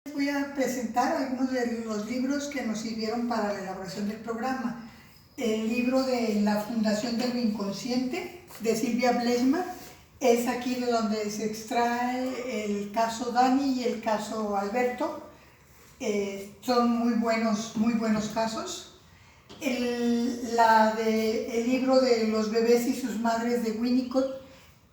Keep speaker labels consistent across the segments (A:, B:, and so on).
A: Voy a presentar algunos de los libros que nos sirvieron para la elaboración del programa. El libro de La Fundación del Inconsciente, de Silvia Blesma, es aquí de donde se extrae el caso Dani y el caso Alberto. Son muy buenos casos. El libro de Los bebés y sus madres de Winnicott,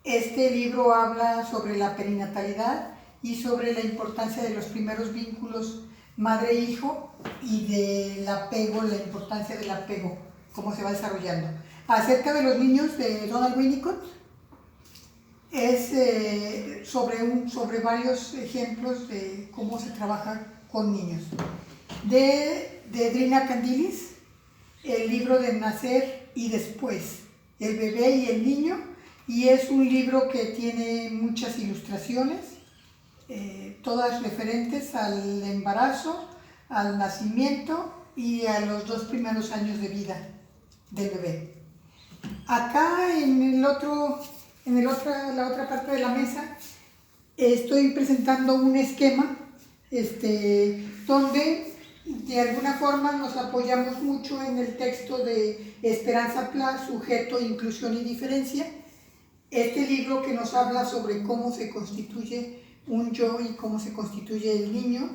A: este libro habla sobre la perinatalidad y sobre la importancia de los primeros vínculos madre-hijo y del apego, la importancia del apego, cómo se va desarrollando. Acerca de los niños de Donald Winnicott, es sobre varios ejemplos de cómo se trabaja con niños. De Drina Candilis, el libro de Nacer y Después, el bebé y el niño, y es un libro que tiene muchas ilustraciones, todas referentes al embarazo, al nacimiento y a los 2 primeros años de vida del bebé. Acá la otra parte de la mesa estoy presentando un esquema donde de alguna forma nos apoyamos mucho en el texto de Esperanza Pla, Sujeto, Inclusión y Diferencia. Este libro que nos habla sobre cómo se constituye un yo y cómo se constituye el niño,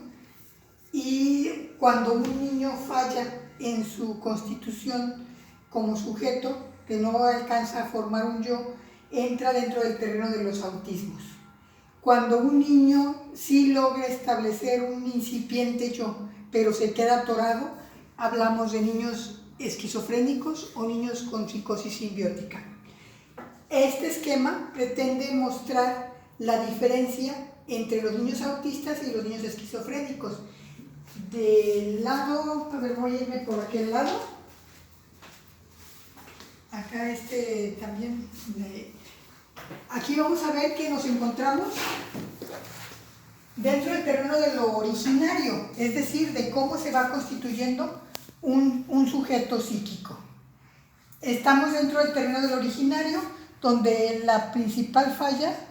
A: y cuando un niño falla en su constitución como sujeto, que no alcanza a formar un yo, entra dentro del terreno de los autismos. Cuando un niño sí logra establecer un incipiente yo, pero se queda atorado, hablamos de niños esquizofrénicos o niños con psicosis simbiótica. Este esquema pretende mostrar la diferencia entre los niños autistas y los niños esquizofrénicos. Del lado, a ver, voy a irme por aquel lado. Acá también. Aquí vamos a ver que nos encontramos dentro del terreno de lo originario, es decir, de cómo se va constituyendo un sujeto psíquico. Estamos dentro del terreno del originario, donde la principal falla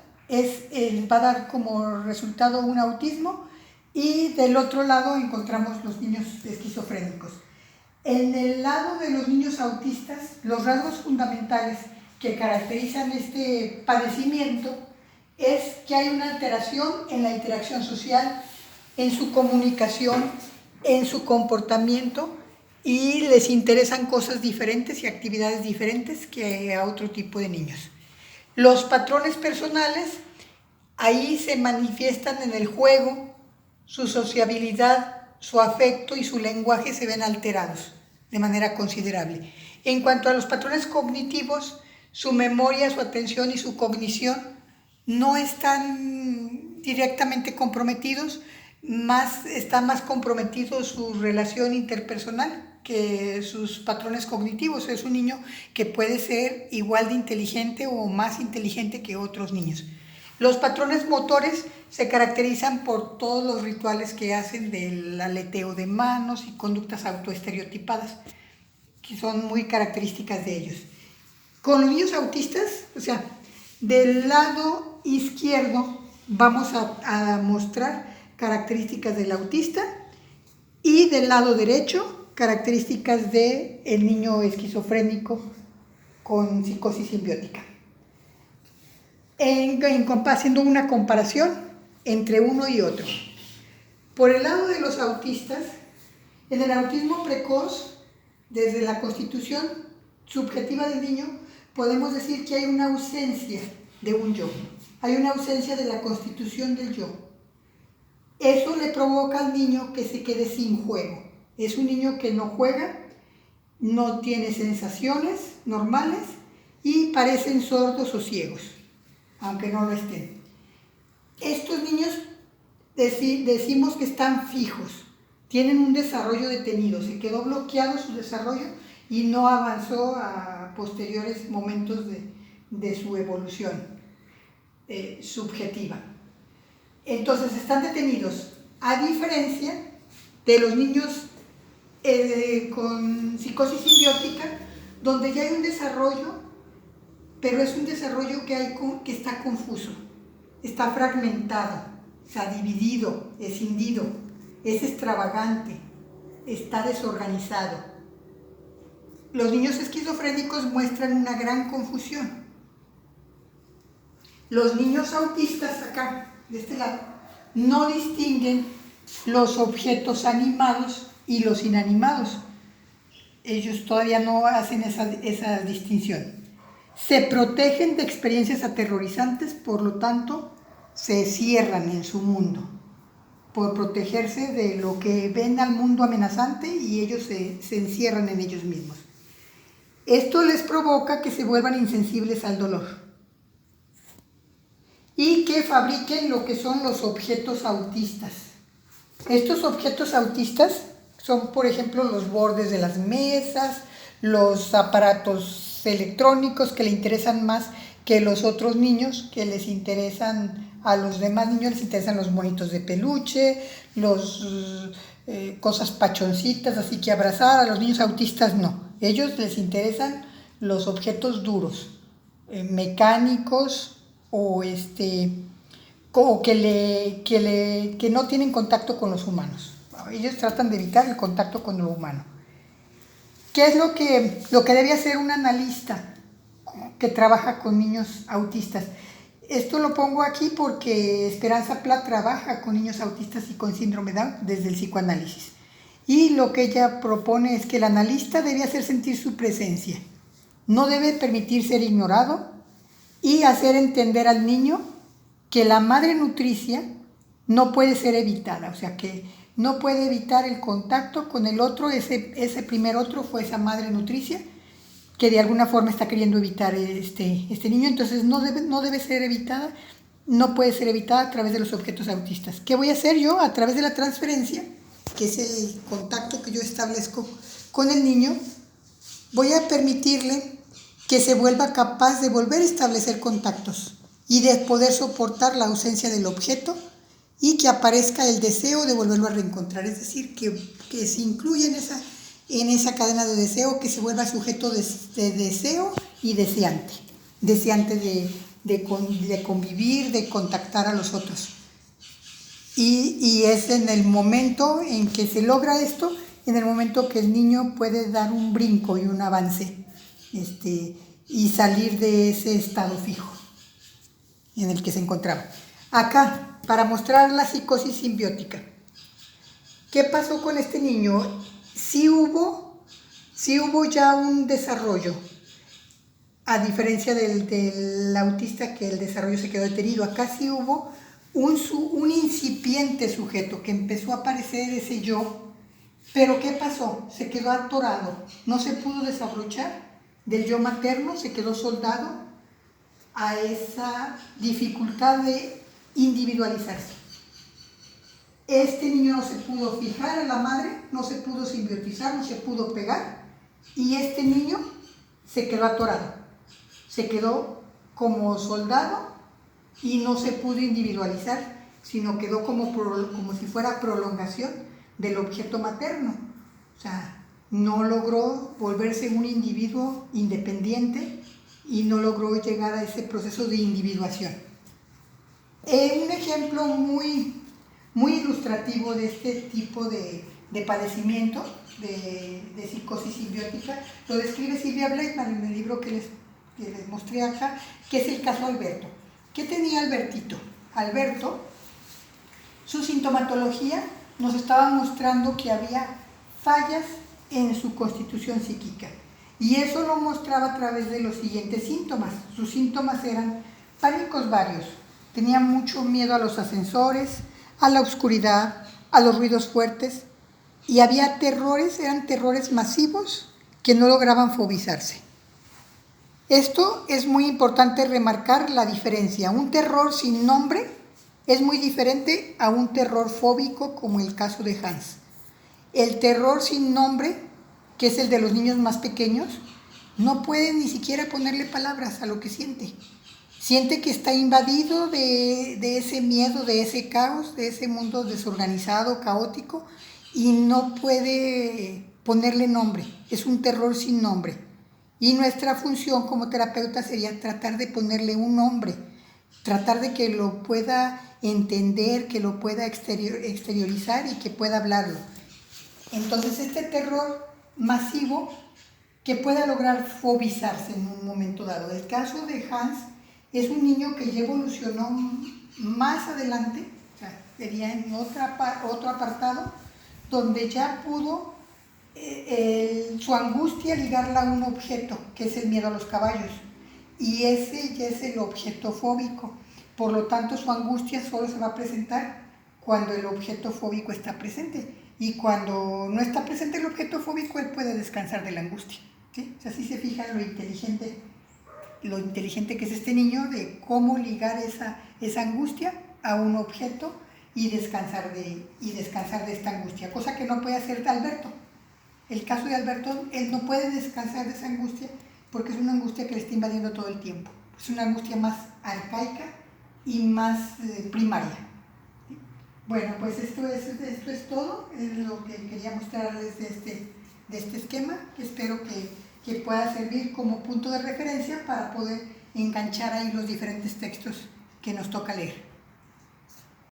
A: va a dar como resultado un autismo, y del otro lado encontramos los niños esquizofrénicos. En el lado de los niños autistas, los rasgos fundamentales que caracterizan este padecimiento es que hay una alteración en la interacción social, en su comunicación, en su comportamiento, y les interesan cosas diferentes y actividades diferentes que a otro tipo de niños. Los patrones personales ahí se manifiestan en el juego, su sociabilidad, su afecto y su lenguaje se ven alterados de manera considerable. En cuanto a los patrones cognitivos, su memoria, su atención y su cognición no están directamente comprometidos, está más comprometido su relación interpersonal que sus patrones cognitivos. Es un niño que puede ser igual de inteligente o más inteligente que otros niños. Los patrones motores se caracterizan por todos los rituales que hacen del aleteo de manos y conductas autoestereotipadas, que son muy características de ellos. Con los niños autistas, o sea, del lado izquierdo vamos a mostrar características del autista, y del lado derecho características del niño esquizofrénico con psicosis simbiótica. Haciendo una comparación entre uno y otro. Por el lado de los autistas, en el autismo precoz, desde la constitución subjetiva del niño, podemos decir que hay una ausencia de un yo, hay una ausencia de la constitución del yo. Eso le provoca al niño que se quede sin juego. Es un niño que no juega, no tiene sensaciones normales y parecen sordos o ciegos, aunque no lo estén. Estos niños decimos que están fijos, tienen un desarrollo detenido, se quedó bloqueado su desarrollo y no avanzó a posteriores momentos de su evolución subjetiva. Entonces están detenidos, a diferencia de los niños con psicosis simbiótica, donde ya hay un desarrollo, pero es un desarrollo que está confuso, está fragmentado. o sea, dividido, escindido, es extravagante, está desorganizado. Los niños esquizofrénicos muestran una gran confusión. Los niños autistas, acá, de este lado, no distinguen los objetos animados y los inanimados. Ellos todavía no hacen esa distinción. Se protegen de experiencias aterrorizantes, por lo tanto, se cierran en su mundo, por protegerse de lo que ven al mundo amenazante, y ellos se encierran en ellos mismos. Esto les provoca que se vuelvan insensibles al dolor y que fabriquen lo que son los objetos autistas. Estos objetos autistas son, por ejemplo, los bordes de las mesas, los aparatos electrónicos que le interesan más que los otros niños, que les interesan, a los demás niños les interesan los monitos de peluche, cosas pachoncitas, así que abrazar. A los niños autistas no, ellos les interesan los objetos duros, mecánicos o que no tienen contacto con los humanos. Ellos tratan de evitar el contacto con lo humano. ¿Qué es lo que debe hacer un analista que trabaja con niños autistas? Esto lo pongo aquí porque Esperanza Pla trabaja con niños autistas y con síndrome Down desde el psicoanálisis. Y lo que ella propone es que el analista debe hacer sentir su presencia. No debe permitir ser ignorado y hacer entender al niño que la madre nutricia no puede ser evitada, o sea que no puede evitar el contacto con el otro. Ese primer otro fue esa madre nutricia que de alguna forma está queriendo evitar este niño, entonces no debe ser evitada, no puede ser evitada a través de los objetos autistas. ¿Qué voy a hacer yo? A través de la transferencia, que es el contacto que yo establezco con el niño, voy a permitirle que se vuelva capaz de volver a establecer contactos y de poder soportar la ausencia del objeto y que aparezca el deseo de volverlo a reencontrar, es decir, que se incluya en esa cadena de deseo, que se vuelva sujeto de deseo y deseante de convivir, de contactar a los otros. Y es en el momento en que se logra esto, en el momento que el niño puede dar un brinco y un avance y salir de ese estado fijo en el que se encontraba. Acá, para mostrar la psicosis simbiótica. ¿Qué pasó con este niño? Sí hubo ya un desarrollo, a diferencia del autista, que el desarrollo se quedó detenido. Acá sí hubo un incipiente sujeto que empezó a aparecer ese yo, pero ¿qué pasó? Se quedó atorado, no se pudo desabrochar del yo materno, se quedó soldado a esa dificultad de individualizarse. Este niño no se pudo fijar a la madre, no se pudo simbiotizar, no se pudo pegar, y este niño se quedó atorado, se quedó como soldado y no se pudo individualizar, sino quedó como si fuera prolongación del objeto materno. O sea, no logró volverse un individuo independiente y no logró llegar a ese proceso de individuación. Un ejemplo muy ilustrativo de este tipo de padecimiento de psicosis simbiótica lo describe Silvia Blackman en el libro que les mostré acá, que es el caso Alberto. ¿Qué tenía Albertito? Alberto, su sintomatología nos estaba mostrando que había fallas en su constitución psíquica, y eso lo mostraba a través de los siguientes síntomas. Sus síntomas eran pánicos varios, tenía mucho miedo a los ascensores, a la oscuridad, a los ruidos fuertes, y había eran terrores masivos que no lograban fobizarse. Esto es muy importante remarcar la diferencia. Un terror sin nombre es muy diferente a un terror fóbico, como el caso de Hans. El terror sin nombre, que es el de los niños más pequeños, no puede ni siquiera ponerle palabras a lo que siente. Siente que está invadido de ese miedo, de ese caos, de ese mundo desorganizado, caótico, y no puede ponerle nombre. Es un terror sin nombre. Y nuestra función como terapeuta sería tratar de ponerle un nombre, tratar de que lo pueda entender, que lo pueda exteriorizar y que pueda hablarlo. Entonces este terror masivo que pueda lograr fobizarse en un momento dado. El caso de Hans es un niño que ya evolucionó más adelante, o sea, sería en otro apartado, donde ya pudo su angustia ligarla a un objeto, que es el miedo a los caballos. Y ese ya es el objeto fóbico. Por lo tanto, su angustia solo se va a presentar cuando el objeto fóbico está presente. Y cuando no está presente el objeto fóbico, él puede descansar de la angustia. ¿Sí? O sea, si se fijan lo inteligente que es este niño, de cómo ligar esa angustia a un objeto y descansar de esta angustia, cosa que no puede hacer Alberto. El caso de Alberto, él no puede descansar de esa angustia porque es una angustia que le está invadiendo todo el tiempo. Es una angustia más arcaica y más primaria. Bueno, pues esto es todo, es lo que quería mostrarles de este esquema. Espero que pueda servir como punto de referencia para poder enganchar ahí los diferentes textos que nos toca leer.